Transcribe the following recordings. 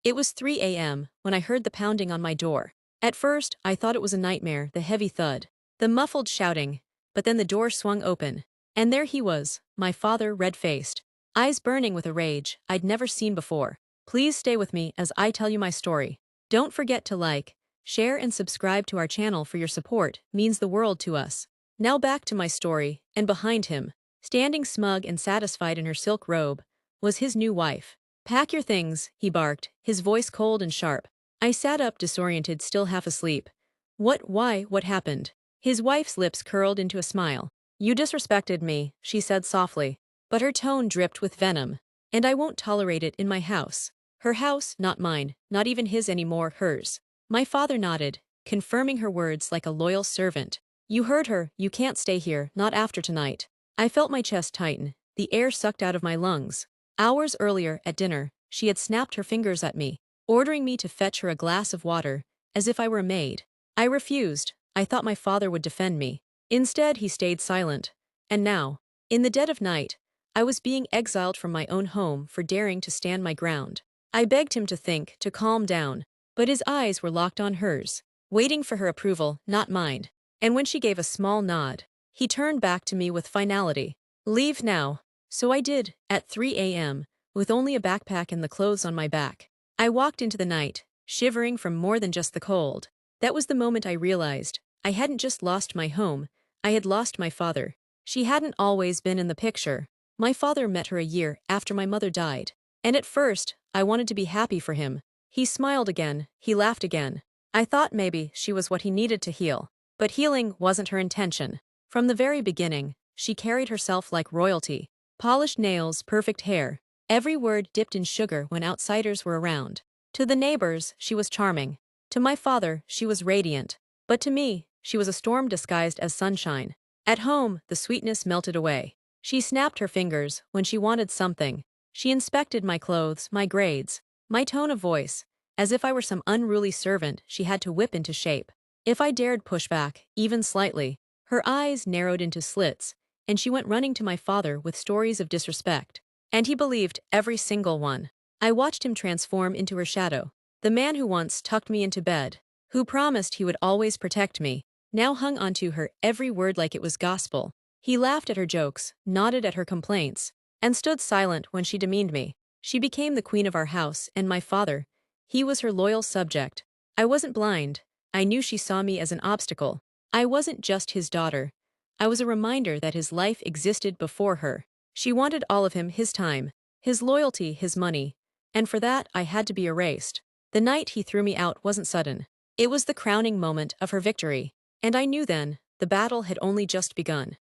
It was 3 a.m. when I heard the pounding on my door. At first, I thought it was a nightmare, the heavy thud, the muffled shouting, but then the door swung open. And there he was, my father, red-faced, eyes burning with a rage I'd never seen before. Please stay with me as I tell you my story. Don't forget to like, share and subscribe to our channel for your support means the world to us. Now back to my story, and behind him, standing smug and satisfied in her silk robe, was his new wife. Pack your things, he barked, his voice cold and sharp. I sat up disoriented, still half asleep. What happened? His wife's lips curled into a smile. You disrespected me, she said softly, but her tone dripped with venom. And I won't tolerate it in my house. Her house, not mine, not even his anymore, hers. My father nodded, confirming her words like a loyal servant. You heard her, you can't stay here, not after tonight. I felt my chest tighten, the air sucked out of my lungs. Hours earlier, at dinner, she had snapped her fingers at me, ordering me to fetch her a glass of water, as if I were a maid. I refused. I thought my father would defend me. Instead, he stayed silent. And now, in the dead of night, I was being exiled from my own home for daring to stand my ground. I begged him to think, to calm down, but his eyes were locked on hers, waiting for her approval, not mine. And when she gave a small nod, he turned back to me with finality. Leave now. So I did, at 3 a.m., with only a backpack and the clothes on my back. I walked into the night, shivering from more than just the cold. That was the moment I realized I hadn't just lost my home, I had lost my father. She hadn't always been in the picture. My father met her a year after my mother died. And at first, I wanted to be happy for him. He smiled again, he laughed again. I thought maybe she was what he needed to heal. But healing wasn't her intention. From the very beginning, she carried herself like royalty. Polished nails, perfect hair. Every word dipped in sugar when outsiders were around. To the neighbors, she was charming. To my father, she was radiant. But to me, she was a storm disguised as sunshine. At home, the sweetness melted away. She snapped her fingers when she wanted something. She inspected my clothes, my grades, my tone of voice, as if I were some unruly servant she had to whip into shape. If I dared push back, even slightly, her eyes narrowed into slits, and she went running to my father with stories of disrespect. And he believed every single one. I watched him transform into her shadow. The man who once tucked me into bed, who promised he would always protect me, now hung onto her every word like it was gospel. He laughed at her jokes, nodded at her complaints, and stood silent when she demeaned me. She became the queen of our house, and my father, he was her loyal subject. I wasn't blind. I knew she saw me as an obstacle. I wasn't just his daughter. I was a reminder that his life existed before her. She wanted all of him, his time, his loyalty, his money. And for that, I had to be erased. The night he threw me out wasn't sudden. It was the crowning moment of her victory. And I knew then, the battle had only just begun.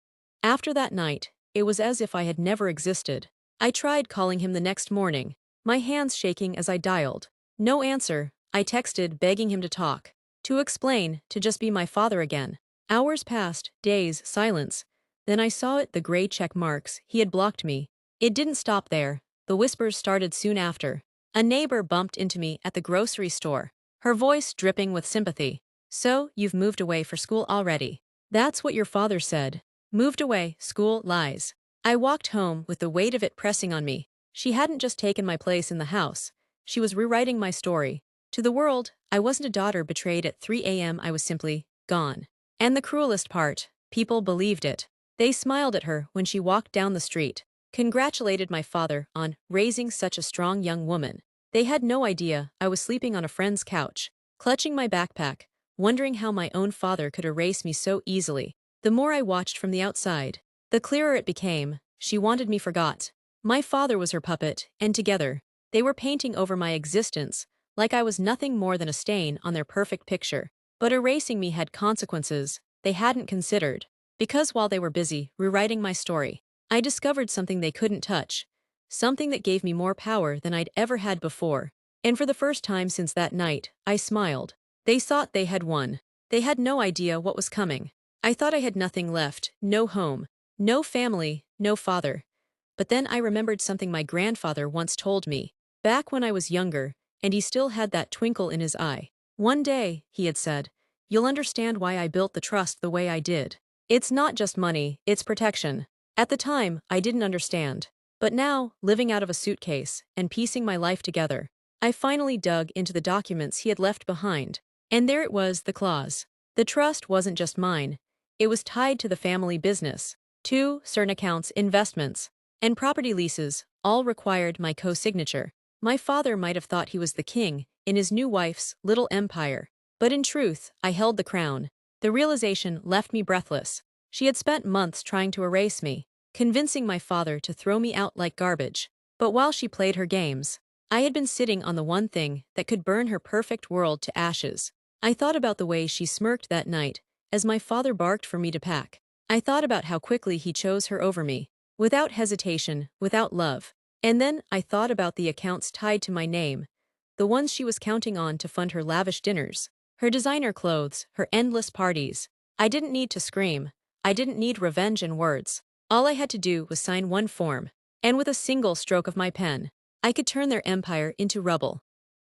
After that night, it was as if I had never existed. I tried calling him the next morning, my hands shaking as I dialed. No answer. I texted begging him to talk, to explain, to just be my father again. Hours passed, days, silence. Then I saw it, the gray check marks. He had blocked me. It didn't stop there. The whispers started soon after. A neighbor bumped into me at the grocery store, her voice dripping with sympathy. So, you've moved away for school already. That's what your father said. Moved away, school, lies. I walked home with the weight of it pressing on me. She hadn't just taken my place in the house. She was rewriting my story. To the world, I wasn't a daughter betrayed at 3 a.m. I was simply gone. And the cruelest part, people believed it. They smiled at her when she walked down the street, congratulated my father on raising such a strong young woman. They had no idea I was sleeping on a friend's couch, clutching my backpack, wondering how my own father could erase me so easily. The more I watched from the outside, the clearer it became. She wanted me forgot. My father was her puppet, and together, they were painting over my existence like I was nothing more than a stain on their perfect picture. But erasing me had consequences they hadn't considered. Because while they were busy rewriting my story, I discovered something they couldn't touch, something that gave me more power than I'd ever had before. And for the first time since that night, I smiled. They thought they had won. They had no idea what was coming. I thought I had nothing left, no home, no family, no father. But then I remembered something my grandfather once told me, back when I was younger, and he still had that twinkle in his eye. One day, he had said, you'll understand why I built the trust the way I did. It's not just money, it's protection. At the time, I didn't understand. But now, living out of a suitcase and piecing my life together, I finally dug into the documents he had left behind. And there it was, the clause. The trust wasn't just mine. It was tied to the family business. Too, certain accounts, investments, and property leases all required my co-signature. My father might have thought he was the king in his new wife's little empire. But in truth, I held the crown. The realization left me breathless. She had spent months trying to erase me, convincing my father to throw me out like garbage. But while she played her games, I had been sitting on the one thing that could burn her perfect world to ashes. I thought about the way she smirked that night as my father barked for me to pack. I thought about how quickly he chose her over me, without hesitation, without love. And then I thought about the accounts tied to my name, the ones she was counting on to fund her lavish dinners, her designer clothes, her endless parties. I didn't need to scream. I didn't need revenge in words. All I had to do was sign one form, and with a single stroke of my pen, I could turn their empire into rubble.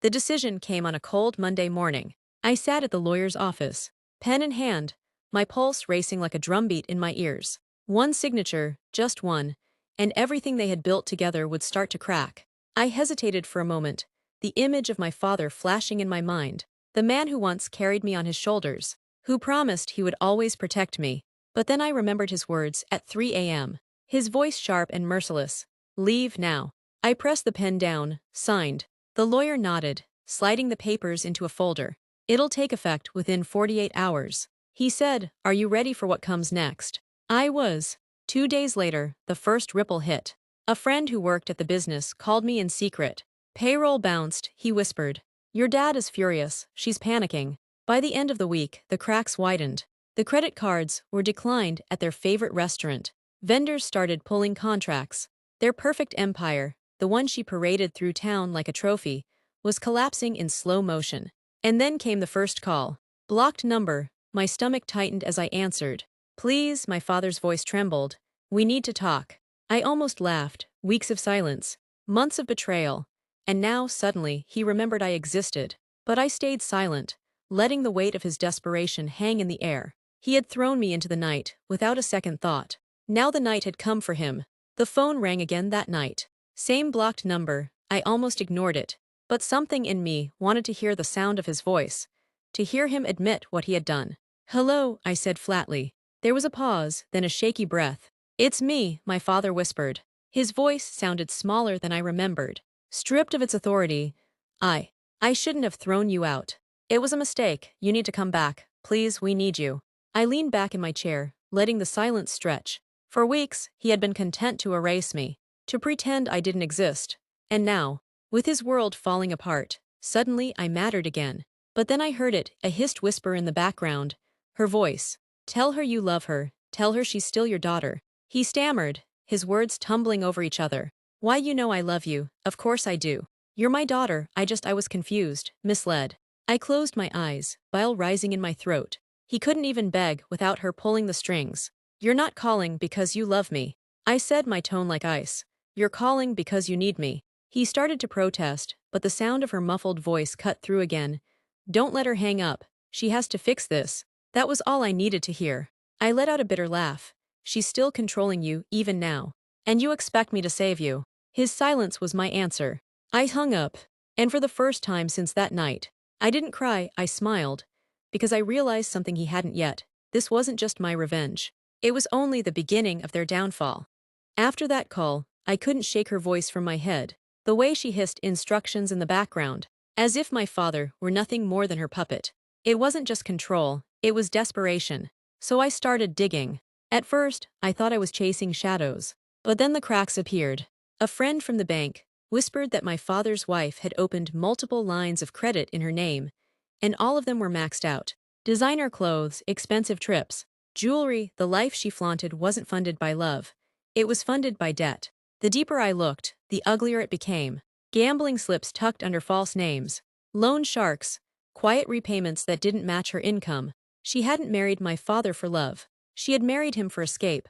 The decision came on a cold Monday morning. I sat at the lawyer's office, pen in hand, my pulse racing like a drumbeat in my ears. One signature, just one, and everything they had built together would start to crack. I hesitated for a moment, the image of my father flashing in my mind, the man who once carried me on his shoulders, who promised he would always protect me. But then I remembered his words at 3 a.m., his voice sharp and merciless. Leave now. I pressed the pen down, signed. The lawyer nodded, sliding the papers into a folder. It'll take effect within 48 hours. He said, are you ready for what comes next? I was. 2 days later, the first ripple hit. A friend who worked at the business called me in secret. Payroll bounced, he whispered. Your dad is furious, she's panicking. By the end of the week, the cracks widened. The credit cards were declined at their favorite restaurant. Vendors started pulling contracts. Their perfect empire, the one she paraded through town like a trophy, was collapsing in slow motion. And then came the first call. Blocked number. My stomach tightened as I answered. Please, my father's voice trembled. We need to talk. I almost laughed. Weeks of silence. Months of betrayal. And now, suddenly, he remembered I existed. But I stayed silent, letting the weight of his desperation hang in the air. He had thrown me into the night, without a second thought. Now the night had come for him. The phone rang again that night. Same blocked number. I almost ignored it. But something in me wanted to hear the sound of his voice, to hear him admit what he had done. Hello, I said flatly. There was a pause, then a shaky breath. It's me, my father whispered. His voice sounded smaller than I remembered. Stripped of its authority. I shouldn't have thrown you out. It was a mistake. You need to come back. Please, we need you. I leaned back in my chair, letting the silence stretch. For weeks, he had been content to erase me, to pretend I didn't exist. And now, with his world falling apart, suddenly I mattered again. But then I heard it, a hissed whisper in the background. Her voice. Tell her you love her. Tell her she's still your daughter. He stammered, his words tumbling over each other. Why, you know I love you. Of course I do. You're my daughter. I was confused, misled. I closed my eyes, bile rising in my throat. He couldn't even beg without her pulling the strings. You're not calling because you love me. I said, my tone like ice. You're calling because you need me. He started to protest, but the sound of her muffled voice cut through again. Don't let her hang up. She has to fix this. That was all I needed to hear. I let out a bitter laugh. She's still controlling you, even now. And you expect me to save you. His silence was my answer. I hung up. And for the first time since that night, I didn't cry, I smiled. Because I realized something he hadn't yet. This wasn't just my revenge. It was only the beginning of their downfall. After that call, I couldn't shake her voice from my head. The way she hissed instructions in the background, as if my father were nothing more than her puppet. It wasn't just control, it was desperation. So I started digging. At first, I thought I was chasing shadows. But then the cracks appeared. A friend from the bank whispered that my father's wife had opened multiple lines of credit in her name, and all of them were maxed out. Designer clothes, expensive trips, jewelry. The life she flaunted wasn't funded by love. It was funded by debt. The deeper I looked, the uglier it became. Gambling slips tucked under false names. Loan sharks. Quiet repayments that didn't match her income. She hadn't married my father for love. She had married him for escape.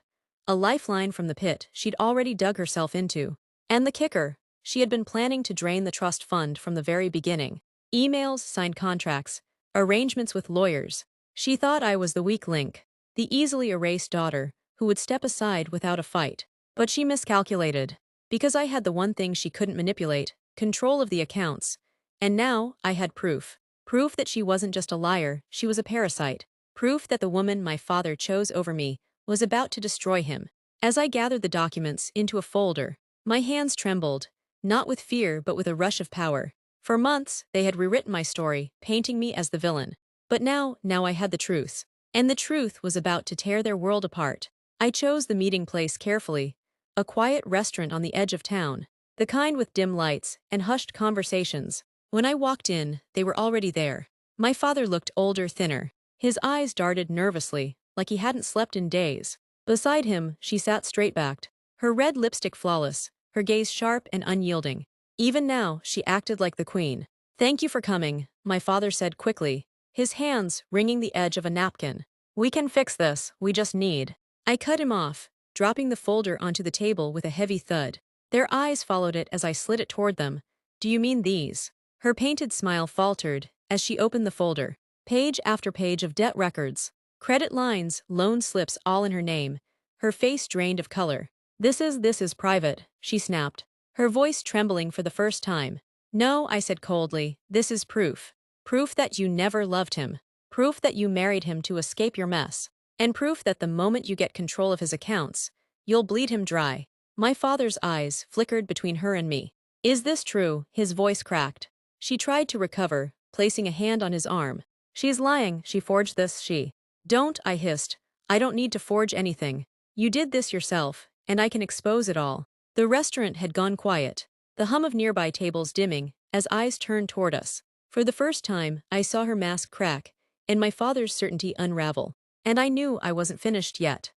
A lifeline from the pit she'd already dug herself into. And the kicker, she had been planning to drain the trust fund from the very beginning. Emails, signed contracts, arrangements with lawyers. She thought I was the weak link, the easily erased daughter who would step aside without a fight. But she miscalculated. Because I had the one thing she couldn't manipulate, control of the accounts, And now, I had proof. Proof that she wasn't just a liar, she was a parasite. Proof that the woman my father chose over me was about to destroy him. As I gathered the documents into a folder, my hands trembled, not with fear but with a rush of power. For months, they had rewritten my story, painting me as the villain. But now I had the truth. And the truth was about to tear their world apart. I chose the meeting place carefully, a quiet restaurant on the edge of town, the kind with dim lights and hushed conversations. When I walked in, they were already there. My father looked older, thinner. His eyes darted nervously, like he hadn't slept in days. Beside him, she sat straight-backed, her red lipstick flawless, her gaze sharp and unyielding. Even now, she acted like the queen. "Thank you for coming," my father said quickly, his hands wringing the edge of a napkin. "We can fix this, we just need." I cut him off, dropping the folder onto the table with a heavy thud. Their eyes followed it as I slid it toward them. "Do you mean these?" Her painted smile faltered as she opened the folder. Page after page of debt records, credit lines, loan slips, all in her name. Her face drained of color. This is private," she snapped, her voice trembling for the first time. "No," I said coldly, "this is proof. Proof that you never loved him. Proof that you married him to escape your mess. And proof that the moment you get control of his accounts, you'll bleed him dry." My father's eyes flickered between her and me. "Is this true?" His voice cracked. She tried to recover, placing a hand on his arm. "She's lying, she forged this, she." "Don't," I hissed. "I don't need to forge anything. You did this yourself, and I can expose it all." The restaurant had gone quiet, the hum of nearby tables dimming as eyes turned toward us. For the first time, I saw her mask crack, and my father's certainty unravel. And I knew I wasn't finished yet.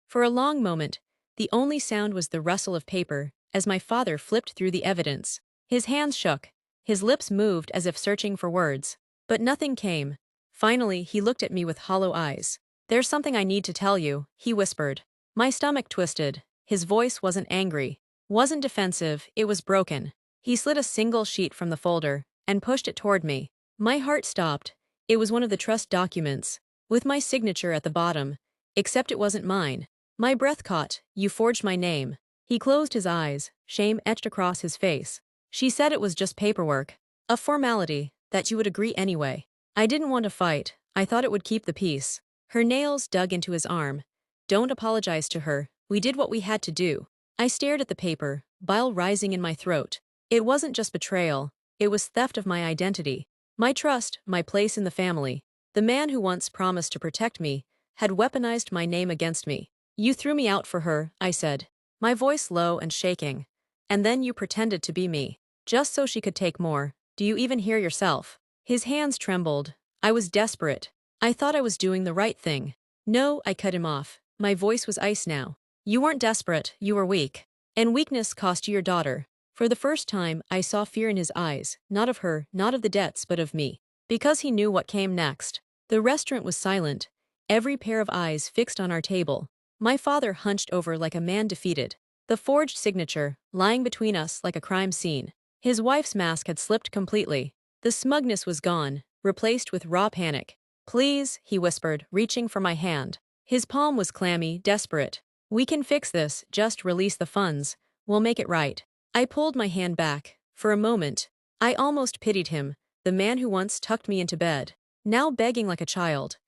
For a long moment, the only sound was the rustle of paper as my father flipped through the evidence. His hands shook, his lips moved as if searching for words. But nothing came. Finally, he looked at me with hollow eyes. "There's something I need to tell you," he whispered. My stomach twisted. His voice wasn't angry, wasn't defensive, it was broken. He slid a single sheet from the folder and pushed it toward me. My heart stopped. It was one of the trust documents, with my signature at the bottom, except it wasn't mine. My breath caught. "You forged my name." He closed his eyes, shame etched across his face. "She said it was just paperwork. A formality, that you would agree anyway." I didn't want to fight. I thought it would keep the peace. Her nails dug into his arm. "Don't apologize to her. We did what we had to do." I stared at the paper, bile rising in my throat. It wasn't just betrayal. It was theft of my identity. My trust, my place in the family. The man who once promised to protect me had weaponized my name against me. "You threw me out for her," I said, my voice low and shaking. "And then you pretended to be me, just so she could take more. Do you even hear yourself?" His hands trembled. I was desperate. I thought I was doing the right thing. "No," I cut him off. My voice was ice now. "You weren't desperate, you were weak. And weakness cost you your daughter." For the first time, I saw fear in his eyes, not of her, not of the debts, but of me. Because he knew what came next. The restaurant was silent, every pair of eyes fixed on our table. My father hunched over like a man defeated, the forged signature lying between us like a crime scene. His wife's mask had slipped completely. The smugness was gone, replaced with raw panic. "Please," he whispered, reaching for my hand. His palm was clammy, desperate. "We can fix this, just release the funds. We'll make it right." I pulled my hand back. For a moment, I almost pitied him, the man who once tucked me into bed, now begging like a child.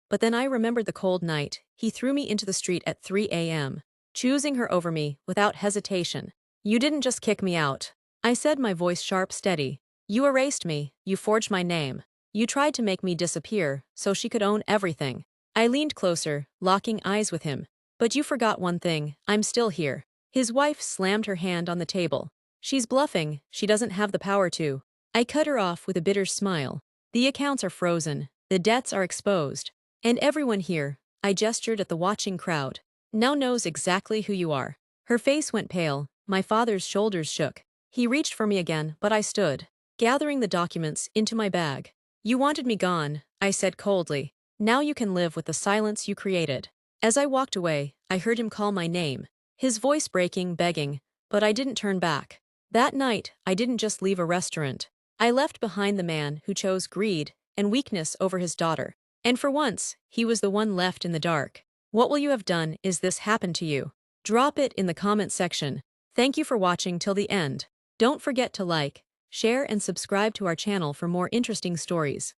But then I remembered the cold night he threw me into the street at 3 a.m., choosing her over me without hesitation. "You didn't just kick me out," I said, my voice sharp, steady. "You erased me, you forged my name. You tried to make me disappear so she could own everything." I leaned closer, locking eyes with him. "But you forgot one thing, I'm still here." His wife slammed her hand on the table. "She's bluffing, she doesn't have the power to." I cut her off with a bitter smile. "The accounts are frozen, the debts are exposed. And everyone here," I gestured at the watching crowd, "now knows exactly who you are." Her face went pale, my father's shoulders shook. He reached for me again, but I stood, gathering the documents into my bag. "You wanted me gone," I said coldly. "Now you can live with the silence you created." As I walked away, I heard him call my name, his voice breaking, begging, but I didn't turn back. That night, I didn't just leave a restaurant. I left behind the man who chose greed and weakness over his daughter. And for once, he was the one left in the dark. What will you have done if this happened to you? Drop it in the comment section. Thank you for watching till the end. Don't forget to like, share and subscribe to our channel for more interesting stories.